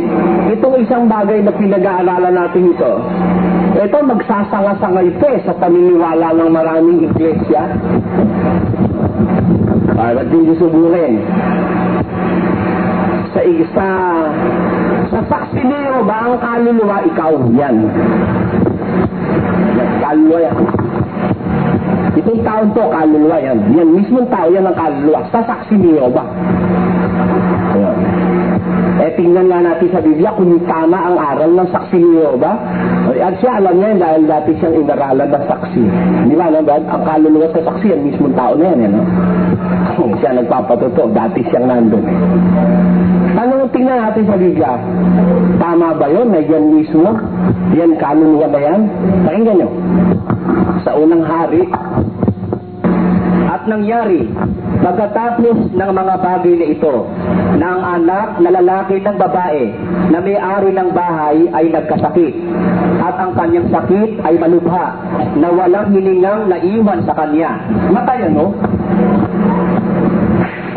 itong isang bagay na pinag-aaralan natin ito magsasanga-sangay sa paniniwala ng maraming iglesia. Ba't hindi subukin? Sa saksi niyo ba ang kaluluwa? Ikaw, yan. Kaluluwa yan. Itong taon to, kaluluwa yan. Yan, mismong tao yan ang kaluluwa. Sa saksi niyo ba? Ayan. Tingnan nga natin sa Biblia kung tama ang aral ng saksi niyo ba? At siya alam niya dahil dati siyang inaralan ng saksi. Di ba, ang kaluluwa sa saksi, yan mismong tao na yan. Siya nagpapatuto, dati siyang nandun. Tingnan natin sa Biblia. Tama ba yun? Na yan mismo? Yan kaluluwa na yan? Pakinggan nyo. Sa unang hari, at nangyari, pagkatapos ng mga bagay na ito, na ang anak na lalaki ng babae na may-ari ng bahay ay nagkasakit, at ang kanyang sakit ay malubha, na walang hiningang naiwan sa kanya. Matay ano?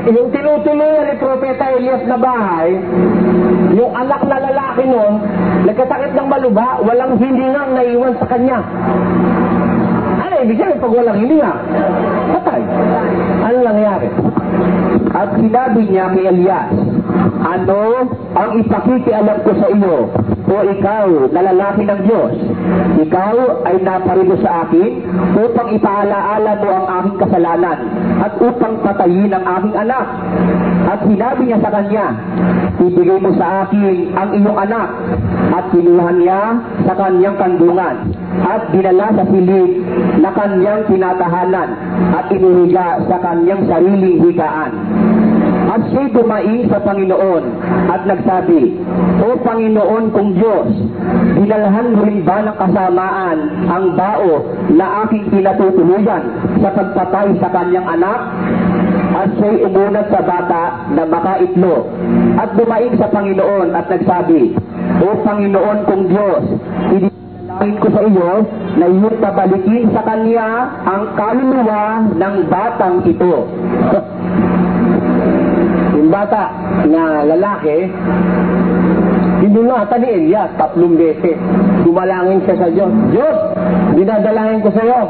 Yung tinutuluyan ni Propeta Elias na bahay, yung anak na lalaki nun, nagkasakit ng malubha, walang hiningang naiwan sa kanya. Ano ibig sabihin pag walang hininga? Patay. Ano nangyari? At sinabi niya kay Elias, ano ang ipakikialam ko sa iyo, o ikaw na lalaki ng Diyos? Ikaw ay naparito sa akin upang ipaalaala mo ang aking kasalanan at upang patayin ang aking anak. At sinabi niya sa kanya, ibigay mo sa akin ang iyong anak. At kinuha niya sa kanyang kandungan at dinala sa silid na kanyang tinatahanan at inihiga sa kanyang sariling higaan. At siya'y tumaing sa Panginoon at nagsabi, O Panginoon kong Diyos, dinalhan mo rin ba ng kasamaan ang bao na aking pinatutuluyan sa pagpatay sa kanyang anak? At siya'y umunat sa bata na makaitlog at dumaing sa Panginoon at nagsabi, O Panginoon kong Diyos, idinalangin ko sa iyo na iyong pabalikin sa kanya ang kaluluwa ng batang ito. Yung bata na lalaki, dinulatan ni Elias 3 beses. Dumalangin siya sa Diyos. Diyos, dinadalangin ko sa iyo,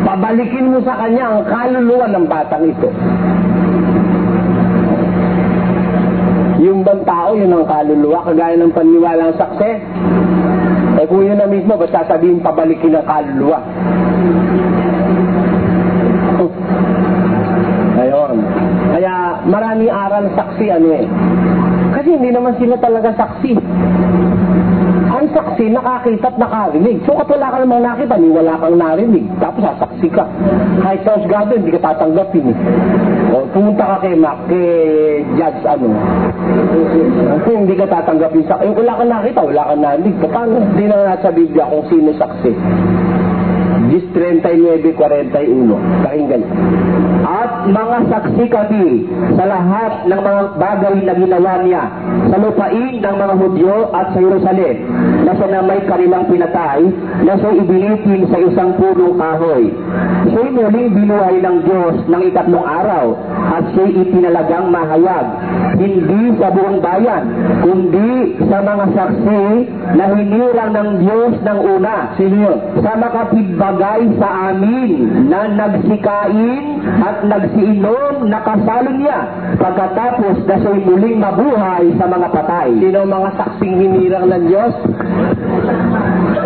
pabalikin mo sa kanya ang kaluluwa ng batang ito. Yung bang tao, yun ang kaluluwa, kagaya ng paniwala ng saksi. Eh kung yun na mismo, basta sabihin pabalikin ang kaluluwa. Ayun. Kaya maraming aral saksi Kasi hindi naman sila talaga saksi. Ang saksi, nakakita at nakarinig. So, kat wala ka namang nakita, wala kang narinig. Tapos, sasaksi ka. Kahit sa husgado, hindi ka tatanggapin. O, pumunta ka kay Judge, hindi ka tatanggapin sa... wala kang nakita, wala kang narinig. Paano? Hindi na nasa Biblia kung sino saksi. 39:41. Pakinggan. At mga saksi kami sa lahat ng mga bagay na ginawa niya sa lupain ng mga Hudyo at sa Jerusalem, na siya na may kanilang pinatay, na siya'y ibinitin sa isang punong kahoy. Siya'y muling binuhay ng Diyos ng 3 araw, at siya'y itinalagang mahayag, hindi sa buong bayan, kundi sa mga saksi na hinirang ng Diyos ng una. Sino yun? Sa makapigbagay sa amin na nagsikain at nagsiinom na kasalo niya pagkatapos na siya'y muling mabuhay sa mga patay. Sino ang mga saksing hinirang ng Diyos?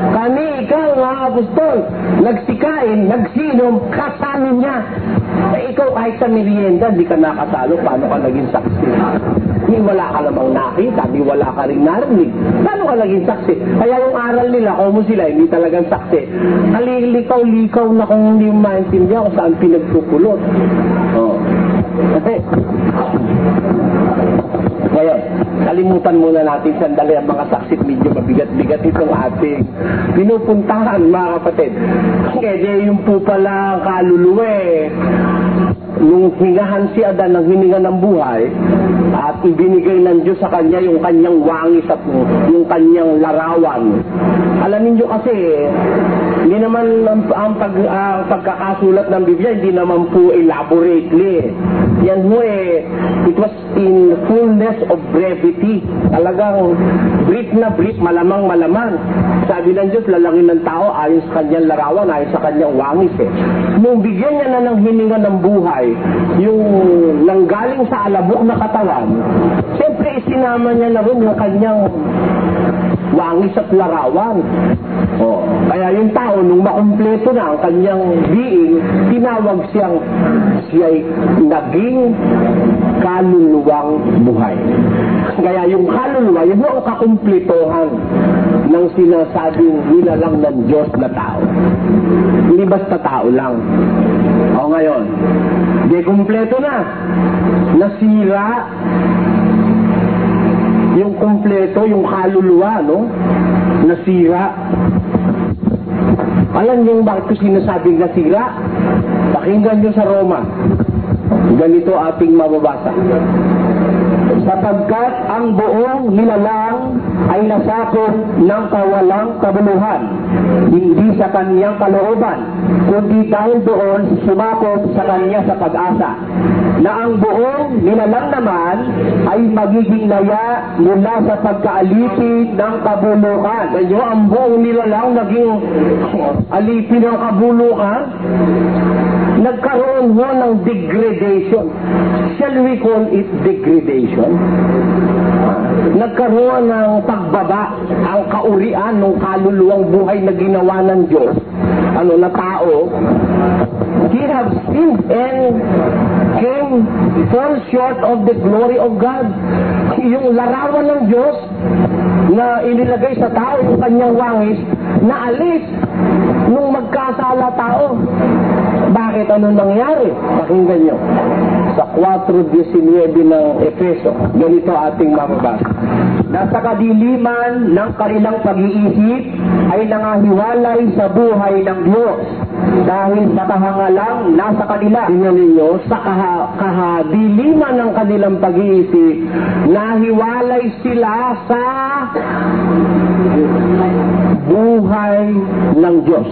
Kami, ikaw, mga apostol, nagsikain, nagsinom, kasalo niya. Eh, ikaw kahit sa merienda, di ka nakasalo, paano ka naging saksi? Di wala ka namang nakita, di wala ka rin narinig. Paano ka naging saksi? Kaya yung aral nila, kung mo sila, hindi talagang saksi. Kalilikaw-likaw na kung hindi mo maintindihan kung saan pinagpupulot. Oh. Kasi, ngayon, kalimutan muna natin sandali ang mga saksit, medyo mabigat-bigat itong ating pinupuntahan, mga kapatid. Kaya yung po pala kaluluwa nung hingahan si Adan ng hininga ng buhay at ibinigay ng Diyos sa kanya yung kanyang wangis at yung kanyang larawan. Alam niyo kasi, hindi naman ang pagkakasulat ng Biblia, hindi naman po elaborately. Yan mo it was in fullness of brevity. Talagang brief na brief, malamang. Sabi ng Diyos, lalangin ng tao ayon sa kanyang larawan, ayon sa kanyang wangis. Nung bigyan niya na ng hininga ng buhay, yung nanggaling sa alabok na katawan, siyempre isinama niya na rin yung kanyang wangis at larawan. Oh, kaya yung tao, nung makumpleto na ang kanyang being, tinawag siya'y naging kaluluwang buhay. Kaya yung kaluluwa, yun ang kakumpletohan ng sinasabing nilalang ng Diyos na tao. Hindi basta tao lang. O ngayon, di kumpleto na. Nasira yung kumpleto, yung kaluluwa, no? Nasira. Alam niyo bakit ko sinasabing nasira? Pakinggan niyo sa Roma. Ganito ating mababasa. Sapagkat ang buong nilalang ay nasakop ng kawalang kabuluhan, hindi sa kaniyang kalooban, kundi dahil doon sumakop sa kanya sa pag-asa, na ang buong nilalang naman ay magiging laya mula sa pagkaalipin ng kabuluhan. Kaya ang buong nilalang naging alipin ng kabuluhan, nagkaroon ho ng degradation. Shall we call it degradation? Nagkaroon ng pagbaba ang kaurian ng kaluluwang buhay na ginawa ng Diyos, na tao. He have sinned and came fall short of the glory of God. Yung larawan ng Diyos na inilagay sa tao, yung kanyang wangis, naalis nung magkasala tao. Bakit? Ano nangyari? Pakinggan nyo. Sa 4:19 ng Efeso, ganito ating mababasa. Nasa kadiliman ng kanilang pag-iisip ay nangahiwalay sa buhay ng Diyos dahil sa kahangalang nasa kanila. Tingnan ninyo, sa kahadiliman ng kanilang pag-iisip, nahiwalay sila sa buhay ng Diyos.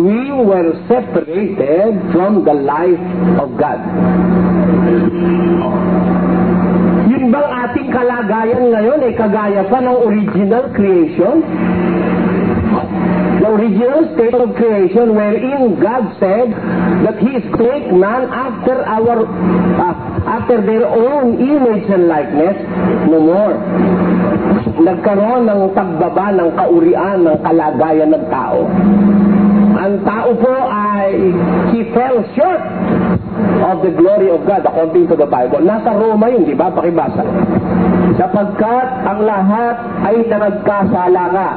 We were separated from the life of God. Yun bang ating kalagayan ngayon ay kagaya pa ng original creation? The original state of creation wherein God said that He is take man after their own image and likeness, no more. Nagkaroon ng pagbaba ng kaurian ng kalagayan ng tao. Ang tao po ay he fell short of the glory of God according to the Bible. Nasa Roma yun, di ba? Pakibasa. Sapagkat ang lahat ay nagkasala nga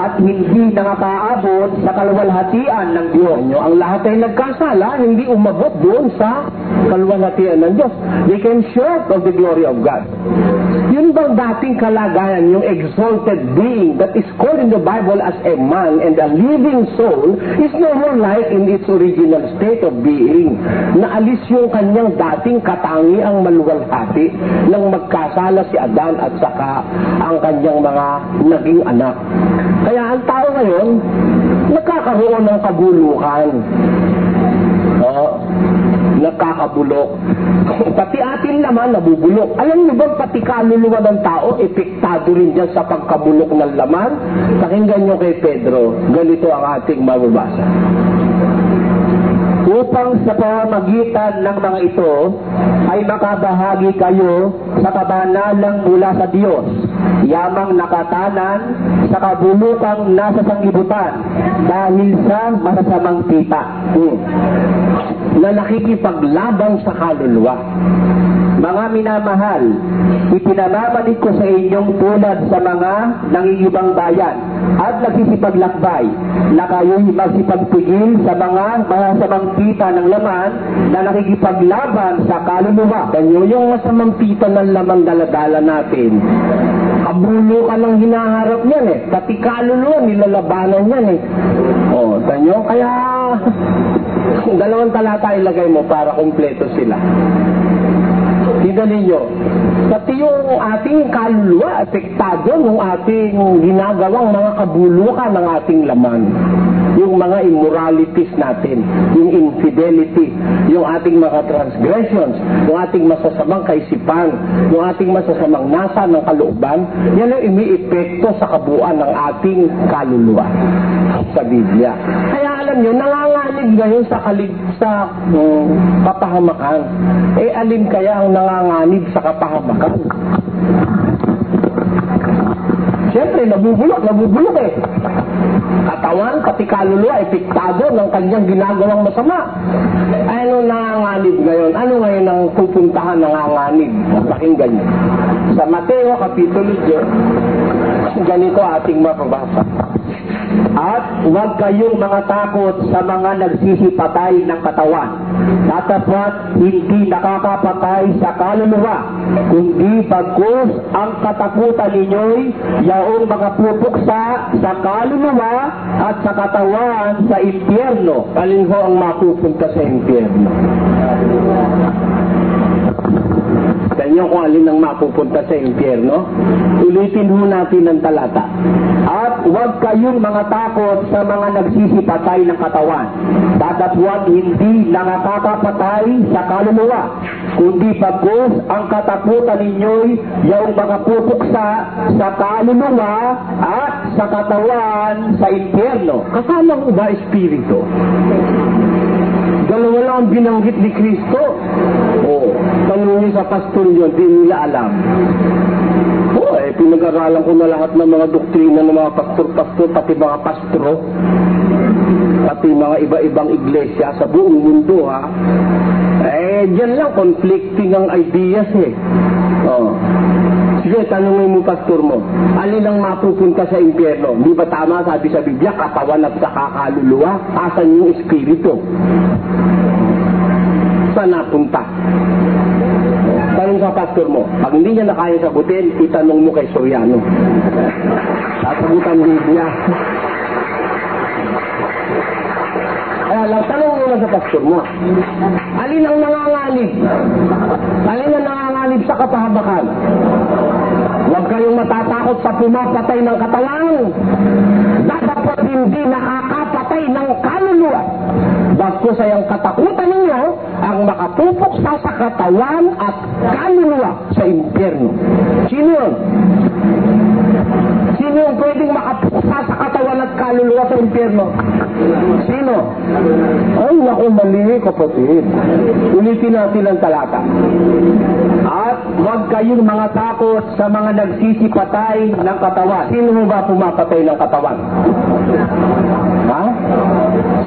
at hindi nakakaabot sa kaluwalhatian ng Diyos. Ang lahat ay nagkasala, hindi umabot doon sa kaluwalhatian ng Diyos. They came short of the glory of God. Yun bang dating kalagayan, yung exalted being that is called in the Bible as a man and a living soul is no more like in its original state of being. Naalis yung kanyang dating katangiang maluwalhati nang magkasala si Adan at saka ang kanyang mga naging anak. Kaya ang tao ngayon, nagkakaroon ng kabulukan. Nakakabulok. Pati atin naman nabubulok. Alam niyo ba pati kaluluwa ng tao, epektado rin dyan sa pagkabulok ng laman? Pakinggan niyo kay Pedro, ganito ang ating mababasa. Upang sa pamamagitan ng mga ito ay makabahagi kayo sa kabanalang mula sa Diyos, yamang nakatanan sa kabulukang nasa sanglibutan dahil sa masasamang kita. Na nakikipaglabang sa kaluluwa. Mga minamahal, ipinamamalig ko sa inyong tulad sa mga nangingibang bayan at nagsisipaglakbay na kayo'y magsipagpigil sa mga masasamang pita ng laman na nakikipaglaban sa kaluluwa. Tanyo yung masamang pita ng laman daladala natin. Kabulo ka ng hinaharap niyan eh. Pati kaluluwa nilalabanan niyan eh. Tanyo, kaya dalawang talata ilagay mo para kumpleto sila. Tignan ninyo, pati yung ating kaluluwa, apektado ng ating ginagawang mga kabulukan ng ating laman. Yung mga immoralities natin, yung infidelity, yung ating mga transgressions, yung ating masasamang kaisipan, yung ating masasamang nasa ng kalooban, yan ang imi-epekto sa kabuuan ng ating kaluluwa sa Biblia. Kaya alam nyo, nanganganib ngayon sa kapahamakan. Alin kaya ang nanganganib sa kapahamakan? Siyempre, nabubulok eh. Katawan, pati kaluluwa, epektado ng kanyang ginagawang masama. Ano nanganganib ngayon? Ano ngayon ang pupuntahan nanganganib? Pakinggan niyo. Sa Mateo, Kapitulo 10, ganito ating mababasa. At huwag kayong mga takot sa mga nagsisipatay ng katawan, datapwat hindi nakakapatay sa kaluluwa, kundi bagkus ang katakutan ninyo'y yaong mga pupuksa sa kaluluwa at sa katawan sa impyerno. Alin ho ang mapupunta sa impyerno? Ganyan kung alin ang mapupunta sa impyerno. Ulitin ho natin ang talata. At huwag kayong mga takot sa mga nagsisipatay ng katawan, datapwat hindi nakakapatay sa kaluluwa, kundi bagkus ang katakutan ninyo'y yung mga pupuksa sa kaluluwa at sa katawan sa impyerno. Kasama ko ba espiritu? Dalawa lang ang binanggit ni Kristo. Tanong niyo sa pastor yun, di nila alam. Pinag-aralan ko na lahat ng mga doktrina ng mga pastor-pastor, pati mga pastro, pati mga iba-ibang iglesia sa buong mundo, ha? Diyan lang, conflicting ang ideas, eh. Sige, tanongin mo pastor mo, alin ang mapupunta sa impyerno? Di ba tama sabi sa Biblia, katawan at saka kaluluwa? Asan yung espiritu? Saan napunta? Tanong sa pastor mo, pag hindi niya na kaya sagutin, itanong mo kay Soriano. Sasagutan Biblia. Kaya lang, tanong mo na sa pastor mo. Alin ang nanganganib? Alin ang nanganganib sa kapahamakan? Huwag kayong matatakot sa pumapatay ng katawan. Dapat hindi nakakapatay ng kaluluwa. Bagkus ay ang katakutan ninyo ang makapupuksa sa katawan at kaluluwa sa impyerno. Sino yun? Sino yung pwedeng makapuksa sa katawan at kaluluwa sa impyerno? Sino? Ay, ako mali, kapatid. Ulitin natin ang talata. At huwag kayong mga takot sa mga nagsisipatay ng katawan. Sino ba pumapatay ng katawan? Ha?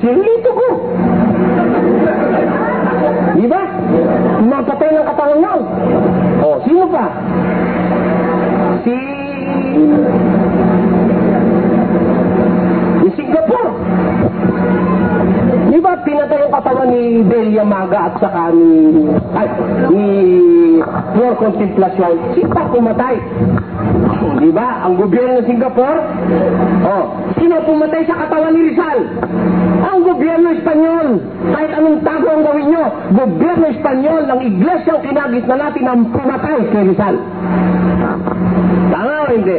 Sinilito ko. Di ba? Pumapatay ng katawan lang. O, sino pa? Yung Singapore. Di ba pinatay yung katawan ni Delia Maga at saka ni Flor Contemplacion? Sino pa pumatay? Di ba? Ang gobyerno ng Singapore? Oh, sino pumatay sa katawan ni Rizal? Ang gobyerno Espanyol. Kahit anong tago ang gawin nyo, gobyerno Espanyol ng iglesyang kinagis na natin ang pumatay kay Rizal. Tama o hindi?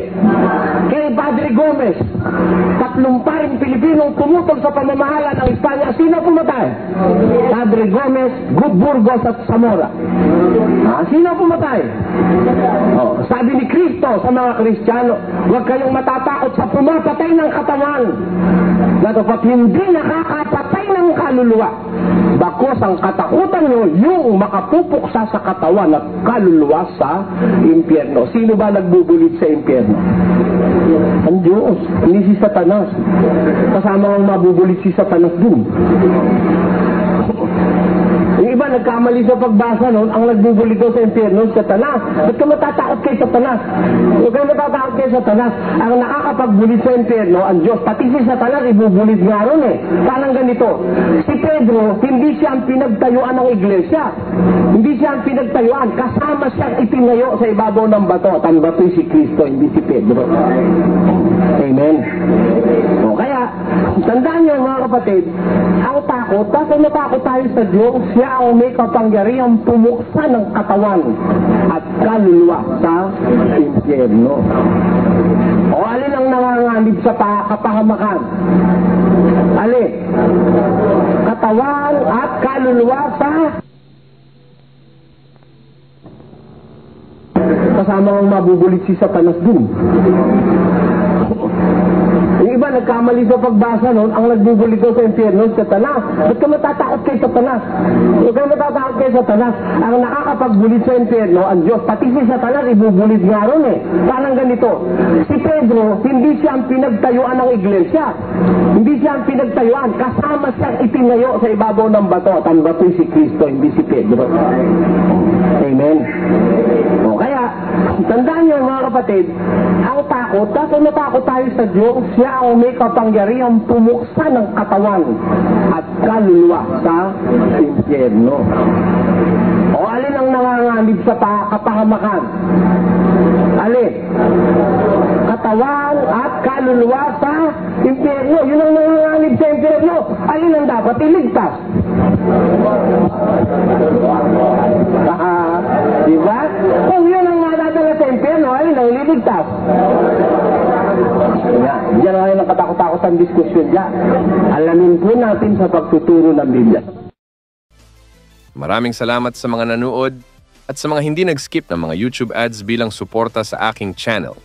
Kay Padre Gomez, 30 Pilipinong tumutol sa pamamahala ng Espanya. Sino pumatay? Padre Gomez, Burgos at Zamora. Sino pumatay? Oh, sabi ni Kristo sa mga Kristiyano, huwag kayong matatakot sa pumapatay ng katawan, dapat hindi nakakapatay ng kaluluwa. Bakos ang katakutan nyo, yung makapupuksa sa katawan at kaluluwa sa impyerno. Sino ba nagbubulit sa impyerno? Ang Diyos, hindi si Satanas. Kasama ang mabubulit si Satanas dun. Yung iba nagkamali sa pagbasa noon, ang nagbubulit daw sa impyerno, Satanas. Ba't ka matatakot kay Satanas? Huwag ka matatakot kay Satanas. Ang nakakapagbulit sa impyerno, ang Diyos. Pati si Satanas, ibubulit nga ron eh. Parang ganito. Si Pedro, hindi siya ang pinagtayuan ng iglesia. Hindi siya ang pinagtayuan. Kasama siyang itinayo sa ibabaw ng bato. At ang bato'y si Kristo, hindi si Pedro. Amen. O kaya, tandaan niyo mga kapatid, ang takot, dahil natakot tayo sa Diyos, siya ang may kapangyarihang pumuksa ng katawan at kaluluwa sa impyerno. O alin ang nanganganib sa kapahamakan? Alin? Katawan at kaluluwa sa kasama ang mabubulit si Satanas dun. Yung iba nagkamali sa pagbasa noon, ang nagbubulit daw sa impyerno, Satanas. Ba't ka matatakot kay Satanas? Huwag ka matatakot kay Satanas. Ang nakakapagbulit sa impyerno, ang Diyos. Pati si Satanas, ibubulit nga ron eh. Parang ganito. Si Pedro, hindi siya ang pinagtayuan ng iglesia. Hindi siya ang pinagtayuan. Kasama siyang itinayo sa ibabaw ng bato. At ang bato'y si Kristo, hindi si Pedro. Amen. O kaya, tandaan niyo mga kapatid, ang takot, dahil natakot tayo sa Diyos, siya ang may kapangyarihang pumuksa ng katawan at kaluluwa sa impyerno. O alin ang nanganganib sa kapahamakan? Alin? Katawan at kaluluwa sa impyerno. Yun ang nanganganib sa impyerno. Alin ang dapat iligtas? Diba? Kung yun ang madadala sa impyerno, alin ang liligtas? Diyan na ng katakot-takot ang diskusyon dyan. Alamin po natin sa pagtuturo ng Biblia. Maraming salamat sa mga nanood at sa mga hindi nag-skip ng mga YouTube ads bilang suporta sa aking channel.